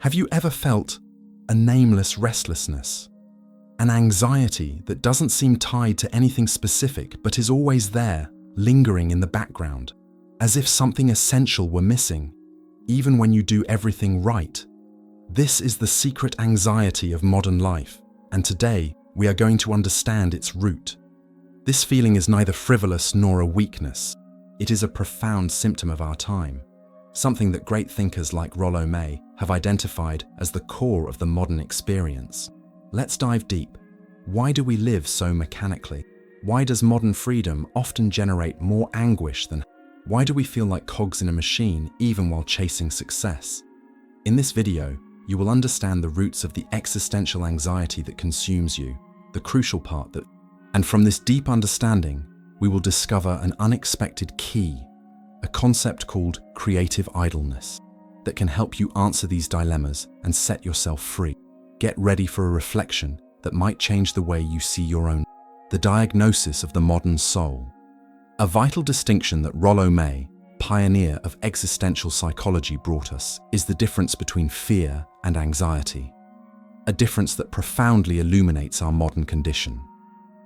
Have you ever felt a nameless restlessness? An anxiety that doesn't seem tied to anything specific but is always there, lingering in the background, as if something essential were missing, even when you do everything right. This is the secret anxiety of modern life, and today we are going to understand its root. This feeling is neither frivolous nor a weakness. It is a profound symptom of our time, something that great thinkers like Rollo May have identified as the core of the modern experience. Let's dive deep. Why do we live so mechanically? Why does modern freedom often generate more anguish than? Why do we feel like cogs in a machine even while chasing success? In this video, you will understand the roots of the existential anxiety that consumes you, the crucial part that, and from this deep understanding, we will discover an unexpected key, a concept called creative idleness, that can help you answer these dilemmas and set yourself free. Get ready for a reflection that might change the way you see your own. The diagnosis of the modern soul. A vital distinction that Rollo May, pioneer of existential psychology, brought us is the difference between fear and anxiety. A difference that profoundly illuminates our modern condition.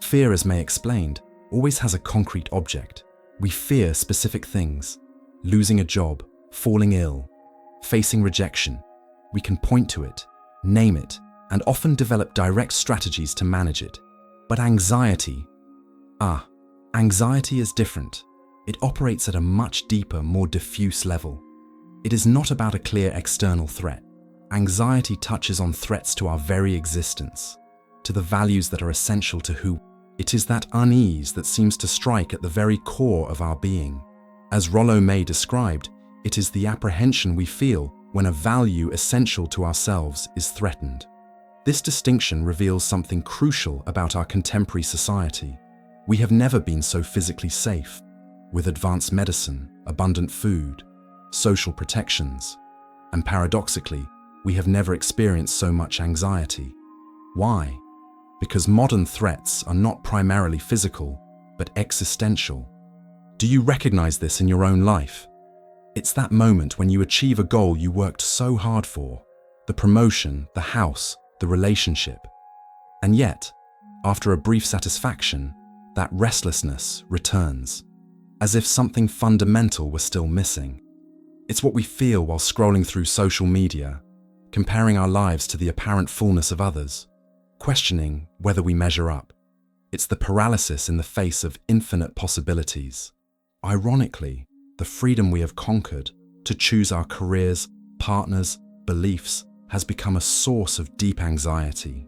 Fear, as May explained, always has a concrete object. We fear specific things: losing a job, falling ill, facing rejection. We can point to it, name it, and often develop direct strategies to manage it. But anxiety is different. It operates at a much deeper, more diffuse level. It is not about a clear external threat. Anxiety touches on threats to our very existence, to the values that are essential to who. It is that unease that seems to strike at the very core of our being. As Rollo May described, it is the apprehension we feel when a value essential to ourselves is threatened. This distinction reveals something crucial about our contemporary society. We have never been so physically safe, with advanced medicine, abundant food, social protections, and paradoxically, we have never experienced so much anxiety. Why? Because modern threats are not primarily physical, but existential. Do you recognize this in your own life? It's that moment when you achieve a goal you worked so hard for, the promotion, the house, the relationship. And yet, after a brief satisfaction, that restlessness returns, as if something fundamental were still missing. It's what we feel while scrolling through social media, comparing our lives to the apparent fullness of others, questioning whether we measure up. It's the paralysis in the face of infinite possibilities. Ironically, the freedom we have conquered to choose our careers, partners, beliefs has become a source of deep anxiety.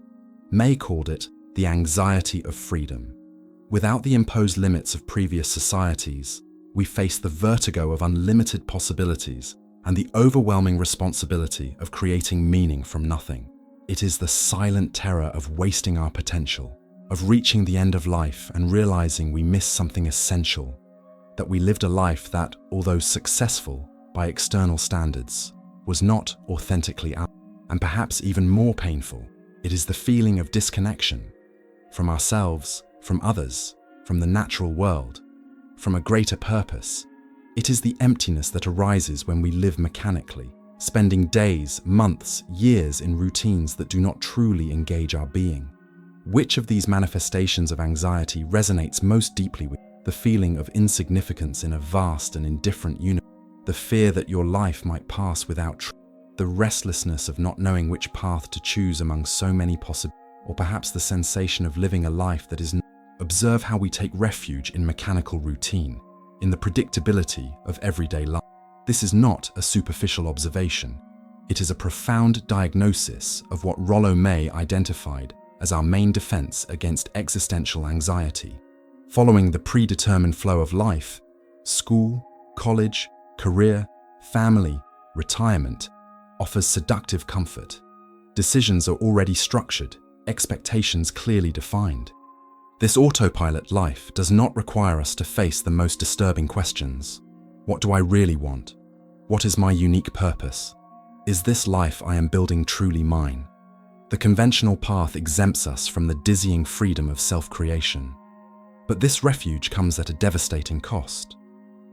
May called it the anxiety of freedom. Without the imposed limits of previous societies, we face the vertigo of unlimited possibilities and the overwhelming responsibility of creating meaning from nothing. It is the silent terror of wasting our potential, of reaching the end of life and realizing we missed something essential, that we lived a life that, although successful by external standards, was not authentically ours. And perhaps even more painful, it is the feeling of disconnection from ourselves, from others, from the natural world, from a greater purpose. It is the emptiness that arises when we live mechanically, spending days, months, years in routines that do not truly engage our being. Which of these manifestations of anxiety resonates most deeply with the feeling of insignificance in a vast and indifferent universe, the fear that your life might pass without truth, the restlessness of not knowing which path to choose among so many possible, or perhaps the sensation of living a life that is not? Observe how we take refuge in mechanical routine, in the predictability of everyday life. This is not a superficial observation. It is a profound diagnosis of what Rollo May identified as our main defense against existential anxiety. Following the predetermined flow of life, school, college, career, family, retirement offers seductive comfort. Decisions are already structured, expectations clearly defined. This autopilot life does not require us to face the most disturbing questions. What do I really want? What is my unique purpose? Is this life I am building truly mine? The conventional path exempts us from the dizzying freedom of self-creation. But this refuge comes at a devastating cost: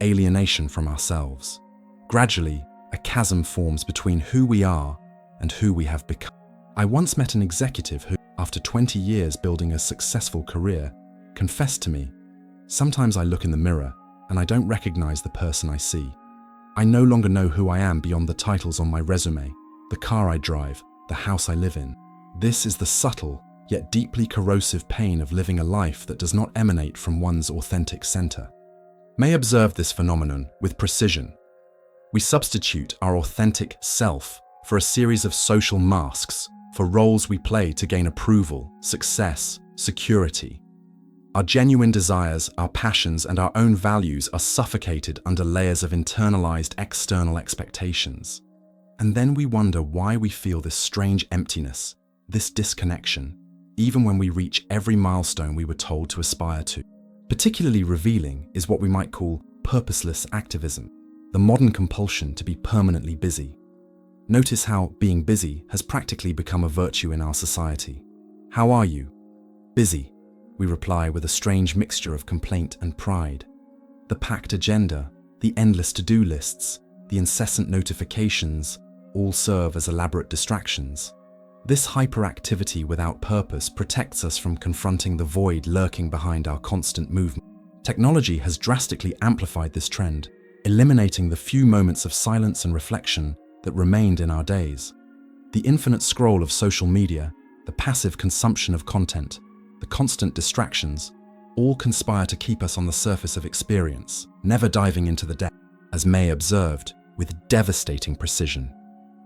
alienation from ourselves. Gradually, a chasm forms between who we are and who we have become. I once met an executive who, after 20 years building a successful career, confessed to me, "Sometimes I look in the mirror and I don't recognize the person I see. I no longer know who I am beyond the titles on my resume, the car I drive, the house I live in." This is the subtle, yet deeply corrosive pain of living a life that does not emanate from one's authentic center. May observed this phenomenon with precision. We substitute our authentic self for a series of social masks, for roles we play to gain approval, success, security. Our genuine desires, our passions, and our own values are suffocated under layers of internalized external expectations. And then we wonder why we feel this strange emptiness, this disconnection, even when we reach every milestone we were told to aspire to. Particularly revealing is what we might call purposeless activism, the modern compulsion to be permanently busy. Notice how being busy has practically become a virtue in our society. "How are you?" "Busy," we reply with a strange mixture of complaint and pride. The packed agenda, the endless to-do lists, the incessant notifications all serve as elaborate distractions. This hyperactivity without purpose protects us from confronting the void lurking behind our constant movement. Technology has drastically amplified this trend, eliminating the few moments of silence and reflection that remained in our days. The infinite scroll of social media, the passive consumption of content, the constant distractions, all conspire to keep us on the surface of experience, never diving into the depth. As May observed, with devastating precision,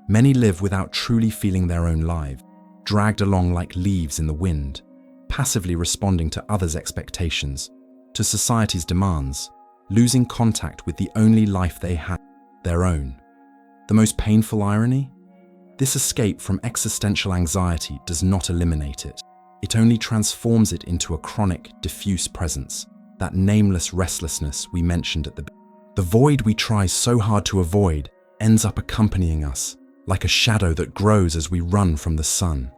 many live without truly feeling their own lives, dragged along like leaves in the wind, passively responding to others' expectations, to society's demands, losing contact with the only life they have, their own. The most painful irony? This escape from existential anxiety does not eliminate it. It only transforms it into a chronic, diffuse presence, that nameless restlessness we mentioned at the beginning. The void we try so hard to avoid ends up accompanying us, like a shadow that grows as we run from the sun.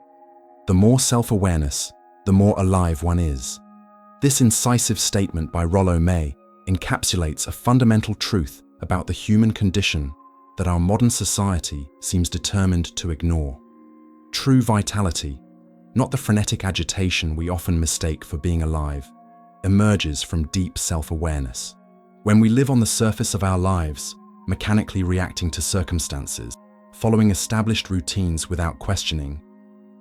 The more self-awareness, the more alive one is. This incisive statement by Rollo May encapsulates a fundamental truth about the human condition that our modern society seems determined to ignore. True vitality, not the frenetic agitation we often mistake for being alive, emerges from deep self-awareness. When we live on the surface of our lives, mechanically reacting to circumstances, following established routines without questioning,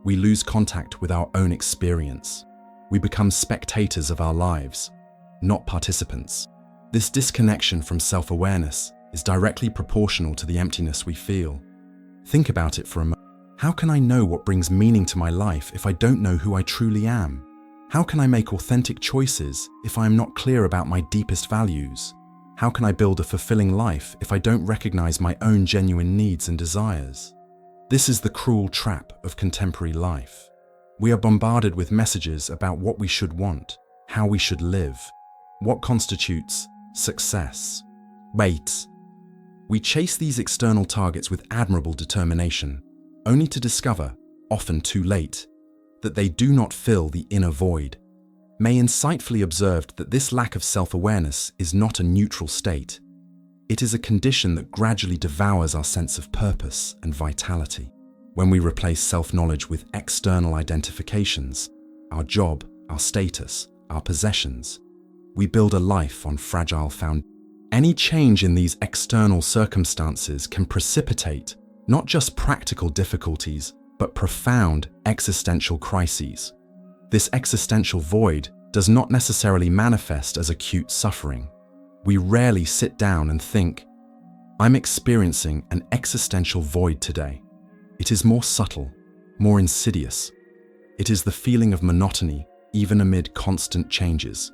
we lose contact with our own experience. We become spectators of our lives, not participants. This disconnection from self-awareness is directly proportional to the emptiness we feel. Think about it for a moment. How can I know what brings meaning to my life if I don't know who I truly am? How can I make authentic choices if I am not clear about my deepest values? How can I build a fulfilling life if I don't recognize my own genuine needs and desires? This is the cruel trap of contemporary life. We are bombarded with messages about what we should want, how we should live, what constitutes success. Wait. We chase these external targets with admirable determination, only to discover, often too late, that they do not fill the inner void. May insightfully observed that this lack of self-awareness is not a neutral state. It is a condition that gradually devours our sense of purpose and vitality. When we replace self-knowledge with external identifications, our job, our status, our possessions, we build a life on fragile foundations. Any change in these external circumstances can precipitate not just practical difficulties, but profound existential crises. This existential void does not necessarily manifest as acute suffering. We rarely sit down and think, "I'm experiencing an existential void today." It is more subtle, more insidious. It is the feeling of monotony even amid constant changes.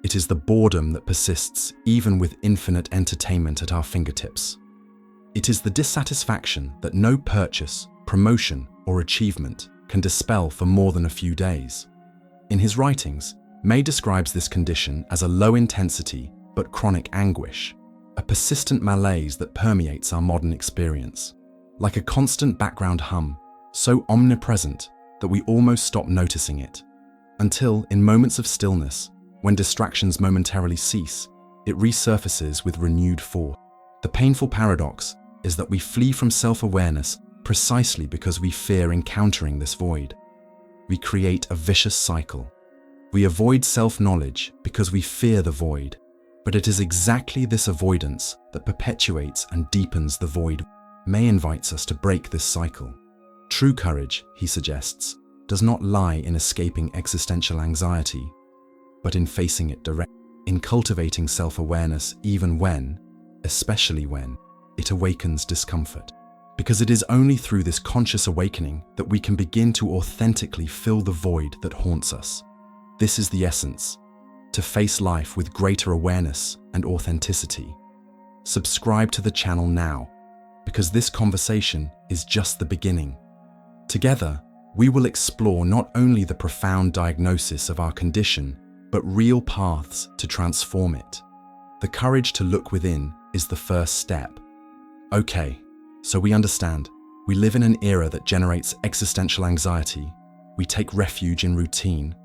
It is the boredom that persists even with infinite entertainment at our fingertips. It is the dissatisfaction that no purchase, promotion, or achievement can dispel for more than a few days. In his writings, May describes this condition as a low-intensity but chronic anguish, a persistent malaise that permeates our modern experience. Like a constant background hum, so omnipresent that we almost stop noticing it, until, in moments of stillness, when distractions momentarily cease, it resurfaces with renewed force. The painful paradox is that we flee from self-awareness precisely because we fear encountering this void. We create a vicious cycle. We avoid self-knowledge because we fear the void, but it is exactly this avoidance that perpetuates and deepens the void. May invites us to break this cycle. True courage, he suggests, does not lie in escaping existential anxiety, but in facing it directly, in cultivating self-awareness even when, especially when, it awakens discomfort. Because it is only through this conscious awakening that we can begin to authentically fill the void that haunts us. This is the essence, to face life with greater awareness and authenticity. Subscribe to the channel now, because this conversation is just the beginning. Together, we will explore not only the profound diagnosis of our condition, but real paths to transform it. The courage to look within is the first step. Okay, so we understand. We live in an era that generates existential anxiety. We take refuge in routine.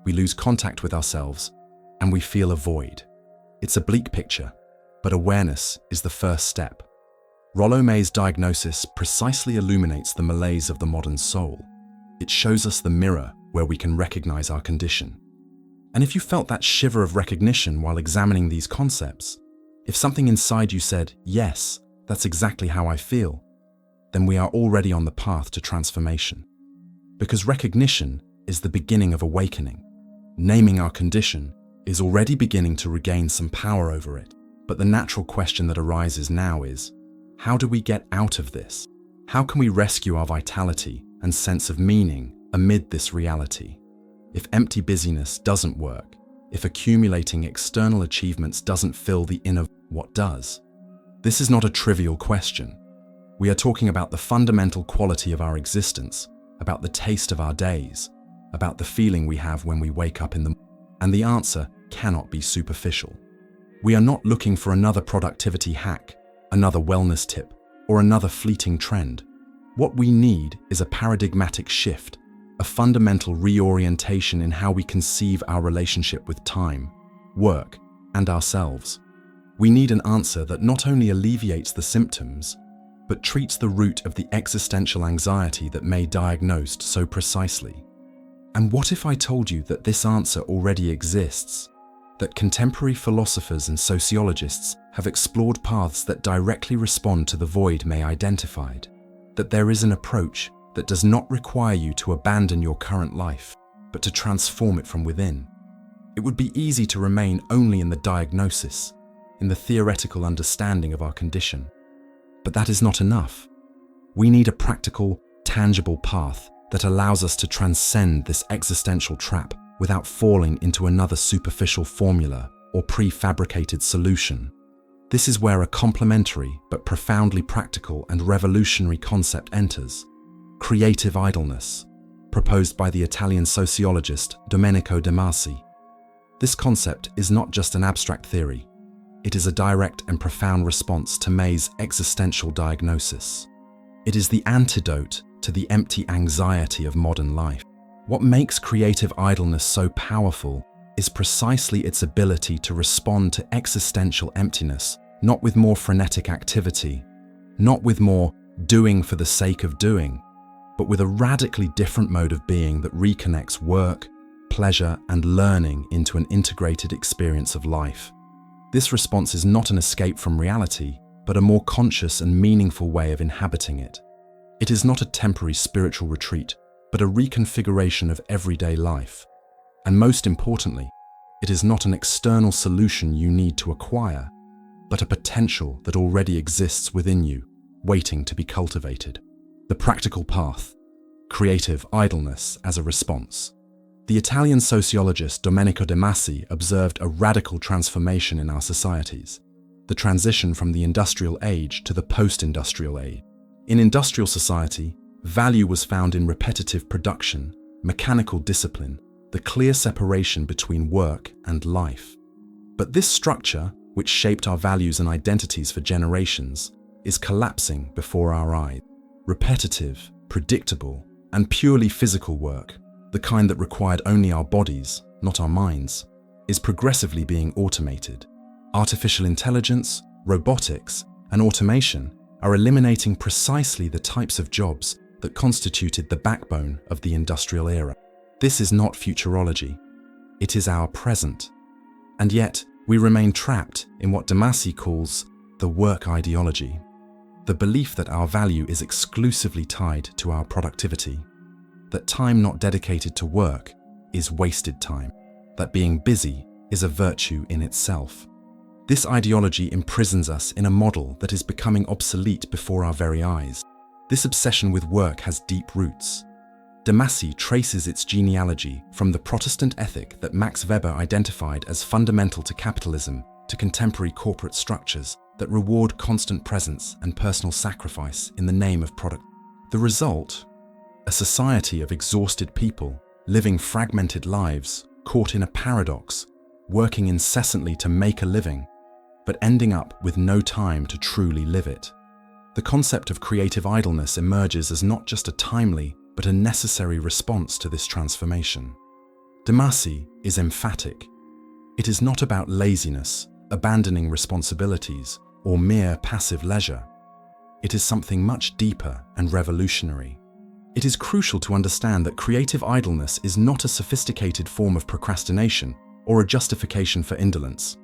We lose contact with ourselves, and we feel a void. It's a bleak picture, but awareness is the first step. Rollo May's diagnosis precisely illuminates the malaise of the modern soul. It shows us the mirror where we can recognize our condition. And if you felt that shiver of recognition while examining these concepts, if something inside you said, yes, that's exactly how I feel, then we are already on the path to transformation. Because recognition is the beginning of awakening. Naming our condition is already beginning to regain some power over it. But the natural question that arises now is, how do we get out of this? How can we rescue our vitality and sense of meaning amid this reality? If empty busyness doesn't work, if accumulating external achievements doesn't fill the inner, what does? This is not a trivial question. We are talking about the fundamental quality of our existence, about the taste of our days, about the feeling we have when we wake up in the morning. And the answer cannot be superficial. We are not looking for another productivity hack, another wellness tip, or another fleeting trend. What we need is a paradigmatic shift, a fundamental reorientation in how we conceive our relationship with time, work, and ourselves. We need an answer that not only alleviates the symptoms, but treats the root of the existential anxiety that May diagnosed so precisely. And what if I told you that this answer already exists? That contemporary philosophers and sociologists have explored paths that directly respond to the void May identified? That there is an approach that does not require you to abandon your current life, but to transform it from within? It would be easy to remain only in the diagnosis, in the theoretical understanding of our condition. But that is not enough. We need a practical, tangible path that allows us to transcend this existential trap without falling into another superficial formula or prefabricated solution. This is where a complementary but profoundly practical and revolutionary concept enters: creative idleness, proposed by the Italian sociologist Domenico De Masi. This concept is not just an abstract theory. It is a direct and profound response to May's existential diagnosis. It is the antidote to the empty anxiety of modern life. What makes creative idleness so powerful is precisely its ability to respond to existential emptiness, not with more frenetic activity, not with more doing for the sake of doing, but with a radically different mode of being that reconnects work, pleasure, and learning into an integrated experience of life. This response is not an escape from reality, but a more conscious and meaningful way of inhabiting it. It is not a temporary spiritual retreat, but a reconfiguration of everyday life. And most importantly, it is not an external solution you need to acquire, but a potential that already exists within you, waiting to be cultivated. The practical path: creative idleness as a response. The Italian sociologist Domenico De Masi observed a radical transformation in our societies, the transition from the industrial age to the post-industrial age. In industrial society, value was found in repetitive production, mechanical discipline, the clear separation between work and life. But this structure, which shaped our values and identities for generations, is collapsing before our eyes. Repetitive, predictable, and purely physical work, the kind that required only our bodies, not our minds, is progressively being automated. Artificial intelligence, robotics, and automation are eliminating precisely the types of jobs that constituted the backbone of the industrial era. This is not futurology. It is our present. And yet, we remain trapped in what De Masi calls the work ideology, the belief that our value is exclusively tied to our productivity, that time not dedicated to work is wasted time, that being busy is a virtue in itself. This ideology imprisons us in a model that is becoming obsolete before our very eyes. This obsession with work has deep roots. De Masi traces its genealogy from the Protestant ethic that Max Weber identified as fundamental to capitalism, to contemporary corporate structures that reward constant presence and personal sacrifice in the name of product. The result? A society of exhausted people, living fragmented lives, caught in a paradox, working incessantly to make a living, but ending up with no time to truly live it. The concept of creative idleness emerges as not just a timely, but a necessary response to this transformation. De Masi is emphatic. It is not about laziness, abandoning responsibilities, or mere passive leisure. It is something much deeper and revolutionary. It is crucial to understand that creative idleness is not a sophisticated form of procrastination or a justification for indolence.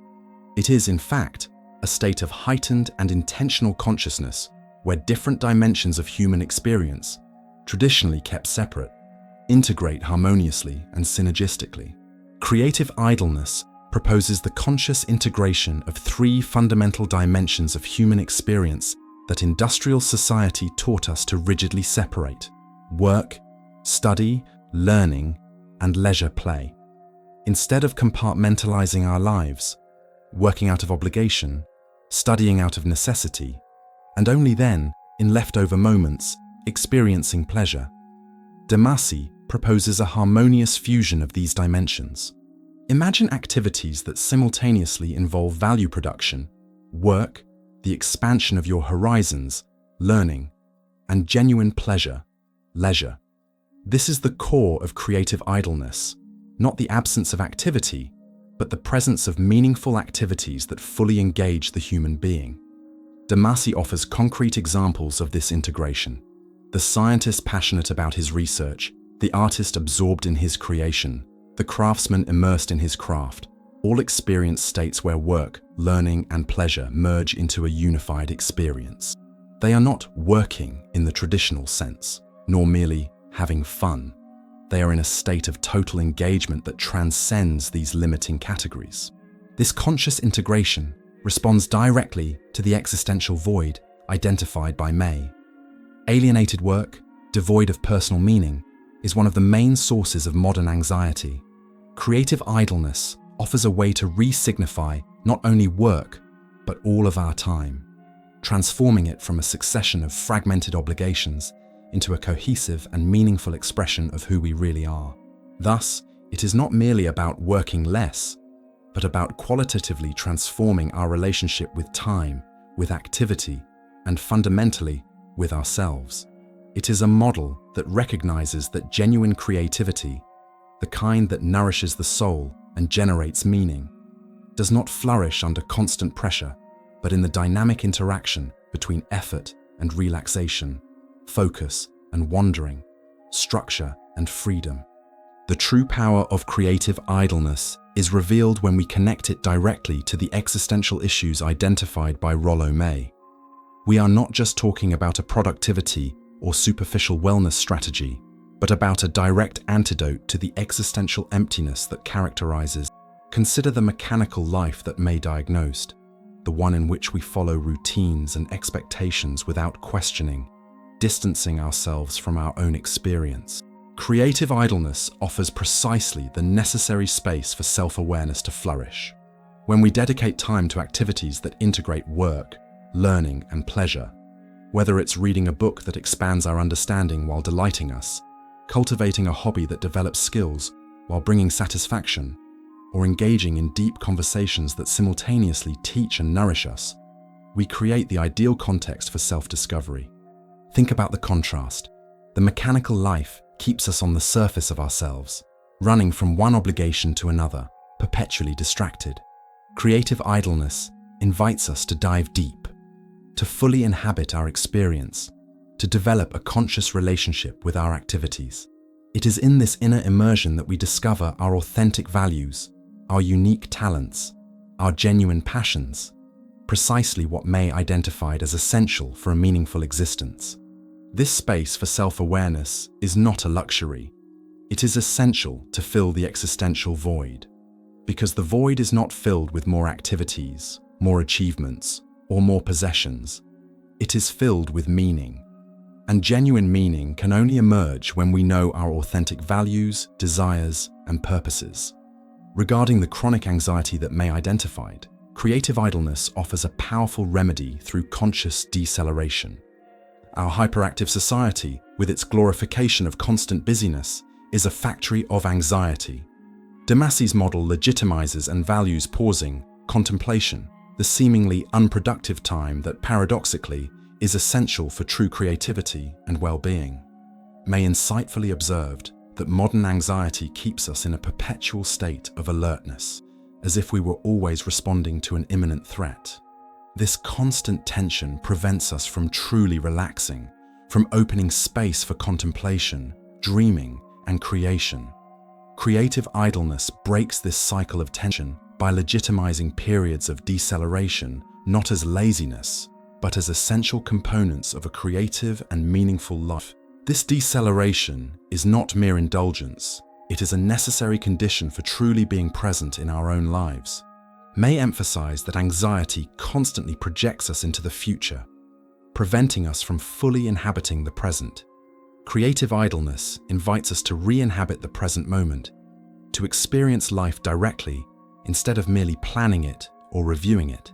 It is, in fact, a state of heightened and intentional consciousness where different dimensions of human experience, traditionally kept separate, integrate harmoniously and synergistically. Creative idleness proposes the conscious integration of three fundamental dimensions of human experience that industrial society taught us to rigidly separate: work, study, learning, and leisure play. Instead of compartmentalizing our lives, working out of obligation, studying out of necessity, and only then, in leftover moments, experiencing pleasure, De Masi proposes a harmonious fusion of these dimensions. Imagine activities that simultaneously involve value production, work, the expansion of your horizons, learning, and genuine pleasure, leisure. This is the core of creative idleness, not the absence of activity, but the presence of meaningful activities that fully engage the human being. De Masi offers concrete examples of this integration. The scientist passionate about his research, the artist absorbed in his creation, the craftsman immersed in his craft, all experience states where work, learning, and pleasure merge into a unified experience. They are not working in the traditional sense, nor merely having fun. They are in a state of total engagement that transcends these limiting categories. This conscious integration responds directly to the existential void identified by May. Alienated work, devoid of personal meaning, is one of the main sources of modern anxiety. Creative idleness offers a way to re-signify not only work, but all of our time, transforming it from a succession of fragmented obligations into a cohesive and meaningful expression of who we really are. Thus, it is not merely about working less, but about qualitatively transforming our relationship with time, with activity, and fundamentally, with ourselves. It is a model that recognizes that genuine creativity, the kind that nourishes the soul and generates meaning, does not flourish under constant pressure, but in the dynamic interaction between effort and relaxation, focus and wandering, structure and freedom. The true power of creative idleness is revealed when we connect it directly to the existential issues identified by Rollo May. We are not just talking about a productivity or superficial wellness strategy, but about a direct antidote to the existential emptiness that characterizes. Consider the mechanical life that May diagnosed, the one in which we follow routines and expectations without questioning, distancing ourselves from our own experience. Creative idleness offers precisely the necessary space for self-awareness to flourish. When we dedicate time to activities that integrate work, learning, and pleasure, whether it's reading a book that expands our understanding while delighting us, cultivating a hobby that develops skills while bringing satisfaction, or engaging in deep conversations that simultaneously teach and nourish us, we create the ideal context for self-discovery. Think about the contrast. The mechanical life keeps us on the surface of ourselves, running from one obligation to another, perpetually distracted. Creative idleness invites us to dive deep, to fully inhabit our experience, to develop a conscious relationship with our activities. It is in this inner immersion that we discover our authentic values, our unique talents, our genuine passions, precisely what May identified as essential for a meaningful existence. This space for self-awareness is not a luxury. It is essential to fill the existential void, because the void is not filled with more activities, more achievements, or more possessions. It is filled with meaning. And genuine meaning can only emerge when we know our authentic values, desires, and purposes. Regarding the chronic anxiety that May identified, Creative Idleness offers a powerful remedy through conscious deceleration. Our hyperactive society, with its glorification of constant busyness, is a factory of anxiety. De Masi's model legitimizes and values pausing, contemplation, the seemingly unproductive time that paradoxically is essential for true creativity and well-being. May insightfully observed that modern anxiety keeps us in a perpetual state of alertness, as if we were always responding to an imminent threat. This constant tension prevents us from truly relaxing, from opening space for contemplation, dreaming, and creation. Creative idleness breaks this cycle of tension by legitimizing periods of deceleration not as laziness, but as essential components of a creative and meaningful life. This deceleration is not mere indulgence, it is a necessary condition for truly being present in our own lives. May emphasize that anxiety constantly projects us into the future, preventing us from fully inhabiting the present. Creative idleness invites us to re-inhabit the present moment, to experience life directly instead of merely planning it or reviewing it.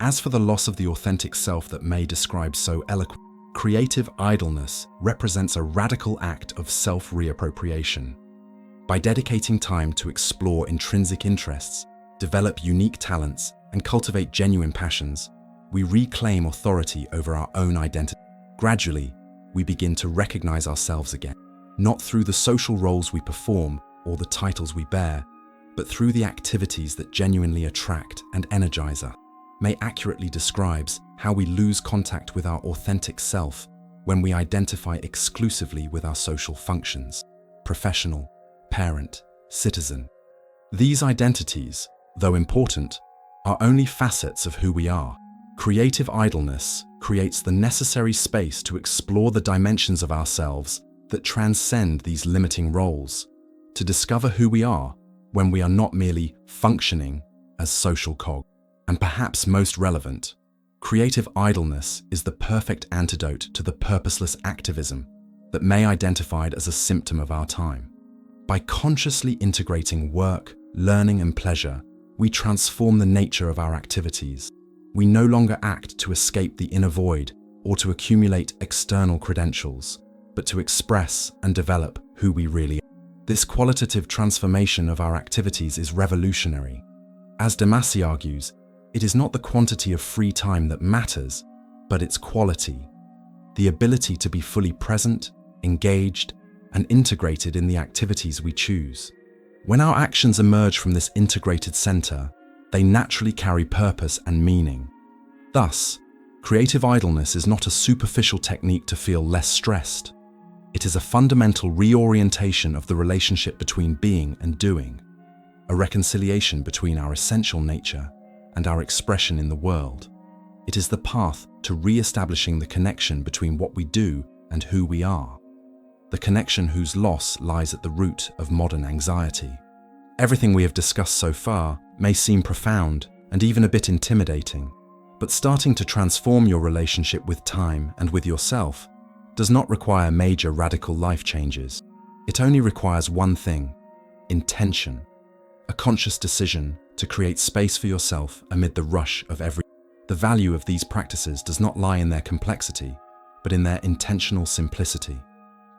As for the loss of the authentic self that May describes so eloquently, creative idleness represents a radical act of self-reappropriation. By dedicating time to explore intrinsic interests, develop unique talents, and cultivate genuine passions, we reclaim authority over our own identity. Gradually, we begin to recognize ourselves again, not through the social roles we perform or the titles we bear, but through the activities that genuinely attract and energize us. May accurately describes how we lose contact with our authentic self when we identify exclusively with our social functions: professional, parent, citizen. These identities, though important, are only facets of who we are. Creative idleness creates the necessary space to explore the dimensions of ourselves that transcend these limiting roles, to discover who we are when we are not merely functioning as social cogs. And perhaps most relevant, creative idleness is the perfect antidote to the purposeless activism that May identified as a symptom of our time. By consciously integrating work, learning, and pleasure, we transform the nature of our activities. We no longer act to escape the inner void or to accumulate external credentials, but to express and develop who we really are. This qualitative transformation of our activities is revolutionary. As De Masi argues, it is not the quantity of free time that matters, but its quality, the ability to be fully present, engaged, and integrated in the activities we choose. When our actions emerge from this integrated center, they naturally carry purpose and meaning. Thus, creative idleness is not a superficial technique to feel less stressed. It is a fundamental reorientation of the relationship between being and doing, a reconciliation between our essential nature and our expression in the world. It is the path to re-establishing the connection between what we do and who we are, the connection whose loss lies at the root of modern anxiety. Everything we have discussed so far may seem profound and even a bit intimidating, but starting to transform your relationship with time and with yourself does not require major radical life changes. It only requires one thing: intention, a conscious decision to create space for yourself amid the rush of every. The value of these practices does not lie in their complexity, but in their intentional simplicity.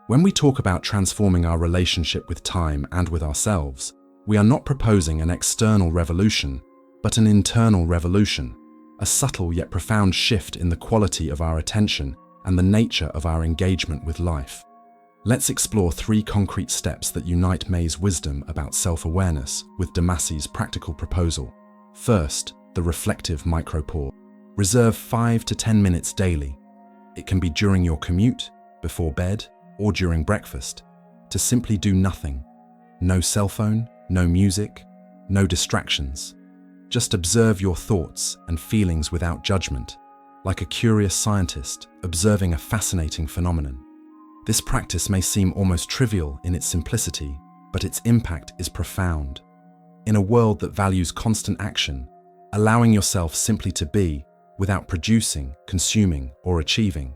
When we talk about transforming our relationship with time and with ourselves, we are not proposing an external revolution, but an internal revolution, a subtle yet profound shift in the quality of our attention and the nature of our engagement with life. Let's explore 3 concrete steps that unite May's wisdom about self-awareness with De Masi's practical proposal. First, the reflective micropause. Reserve 5 to 10 minutes daily. It can be during your commute, before bed, or during breakfast, to simply do nothing. No cell phone, no music, no distractions. Just observe your thoughts and feelings without judgment, like a curious scientist observing a fascinating phenomenon. This practice may seem almost trivial in its simplicity, but its impact is profound. In a world that values constant action, allowing yourself simply to be, without producing, consuming, or achieving,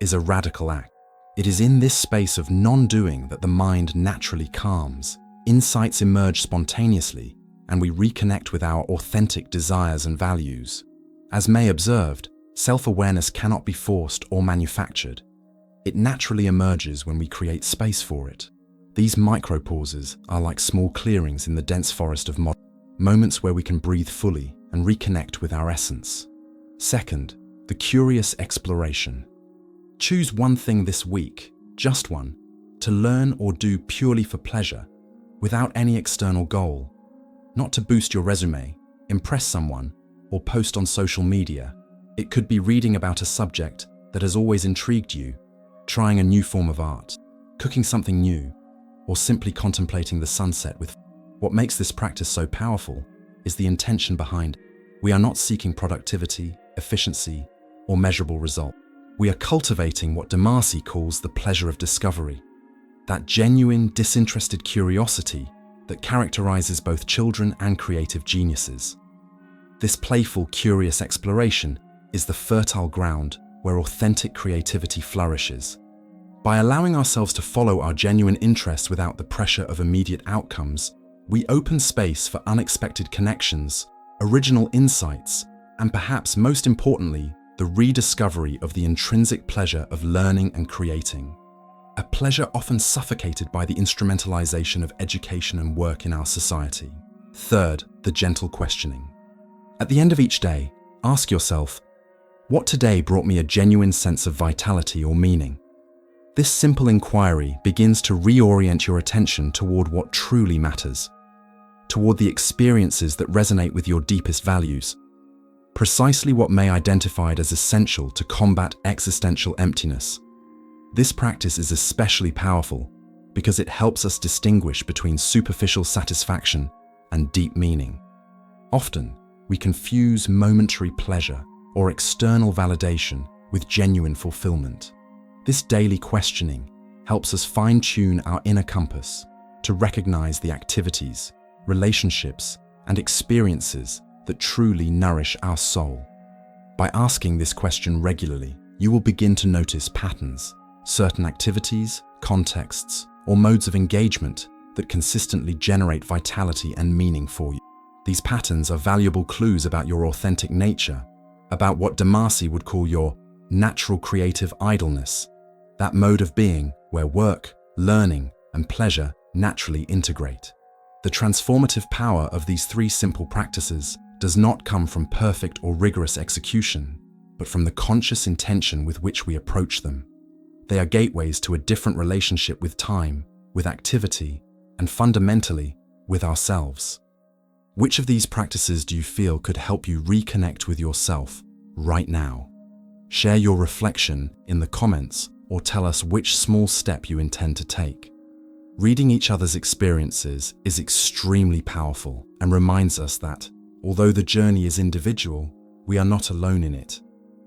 is a radical act. It is in this space of non-doing that the mind naturally calms, insights emerge spontaneously, and we reconnect with our authentic desires and values. As May observed, self-awareness cannot be forced or manufactured. It naturally emerges when we create space for it. These micro-pauses are like small clearings in the dense forest of moments where we can breathe fully and reconnect with our essence. Second, the curious exploration. Choose one thing this week, just one, to learn or do purely for pleasure, without any external goal. Not to boost your resume, impress someone, or post on social media. It could be reading about a subject that has always intrigued you, trying a new form of art, cooking something new, or simply contemplating the sunset with. What makes this practice so powerful is the intention behind it. We are not seeking productivity, efficiency, or measurable result. We are cultivating what De Masi calls the pleasure of discovery, that genuine, disinterested curiosity that characterizes both children and creative geniuses. This playful, curious exploration is the fertile ground where authentic creativity flourishes. By allowing ourselves to follow our genuine interests without the pressure of immediate outcomes, we open space for unexpected connections, original insights, and perhaps most importantly, the rediscovery of the intrinsic pleasure of learning and creating. A pleasure often suffocated by the instrumentalization of education and work in our society. Third, the gentle questioning. At the end of each day, ask yourself, what today brought me a genuine sense of vitality or meaning? This simple inquiry begins to reorient your attention toward what truly matters, toward the experiences that resonate with your deepest values, precisely what May identified as essential to combat existential emptiness. This practice is especially powerful because it helps us distinguish between superficial satisfaction and deep meaning. Often, we confuse momentary pleasure or external validation with genuine fulfillment. This daily questioning helps us fine-tune our inner compass to recognize the activities, relationships, and experiences that truly nourish our soul. By asking this question regularly, you will begin to notice patterns, certain activities, contexts, or modes of engagement that consistently generate vitality and meaning for you. These patterns are valuable clues about your authentic nature, about what De Masi would call your natural creative idleness, that mode of being where work, learning, and pleasure naturally integrate. The transformative power of these three simple practices does not come from perfect or rigorous execution, but from the conscious intention with which we approach them. They are gateways to a different relationship with time, with activity, and fundamentally, with ourselves. Which of these practices do you feel could help you reconnect with yourself right now? Share your reflection in the comments or tell us which small step you intend to take. Reading each other's experiences is extremely powerful and reminds us that, although the journey is individual, we are not alone in it.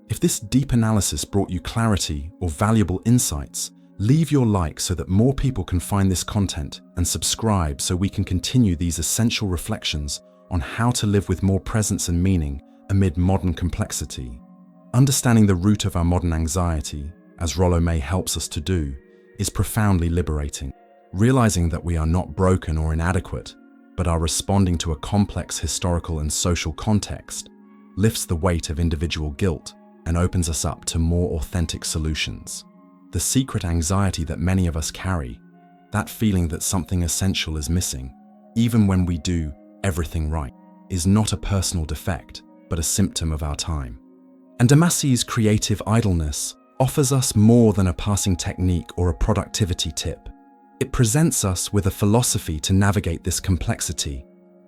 If this deep analysis brought you clarity or valuable insights, leave your like so that more people can find this content and subscribe so we can continue these essential reflections on how to live with more presence and meaning amid modern complexity. Understanding the root of our modern anxiety, as Rollo May helps us to do, is profoundly liberating. Realizing that we are not broken or inadequate, but are responding to a complex historical and social context, lifts the weight of individual guilt and opens us up to more authentic solutions. The secret anxiety that many of us carry, that feeling that something essential is missing, even when we do everything right, is not a personal defect, but a symptom of our time. And De Masi's Creative Idleness offers us more than a passing technique or a productivity tip. It presents us with a philosophy to navigate this complexity,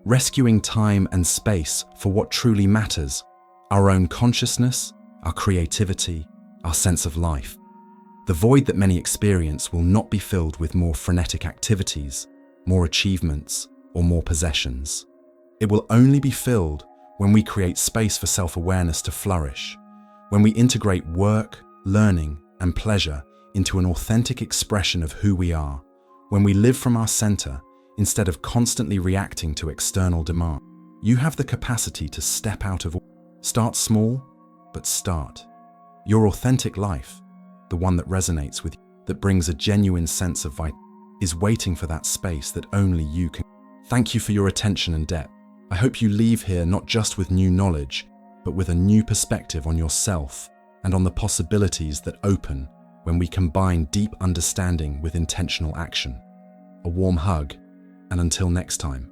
rescuing time and space for what truly matters, our own consciousness, our creativity, our sense of life. The void that many experience will not be filled with more frenetic activities, more achievements, or more possessions. It will only be filled when we create space for self-awareness to flourish, when we integrate work, learning, and pleasure into an authentic expression of who we are, when we live from our center instead of constantly reacting to external demand. You have the capacity to step out of. Start small, but start. Your authentic life, the one that resonates with you, that brings a genuine sense of vitality, is waiting for that space that only you can. Thank you for your attention and depth. I hope you leave here not just with new knowledge, but with a new perspective on yourself and on the possibilities that open when we combine deep understanding with intentional action. A warm hug, and until next time.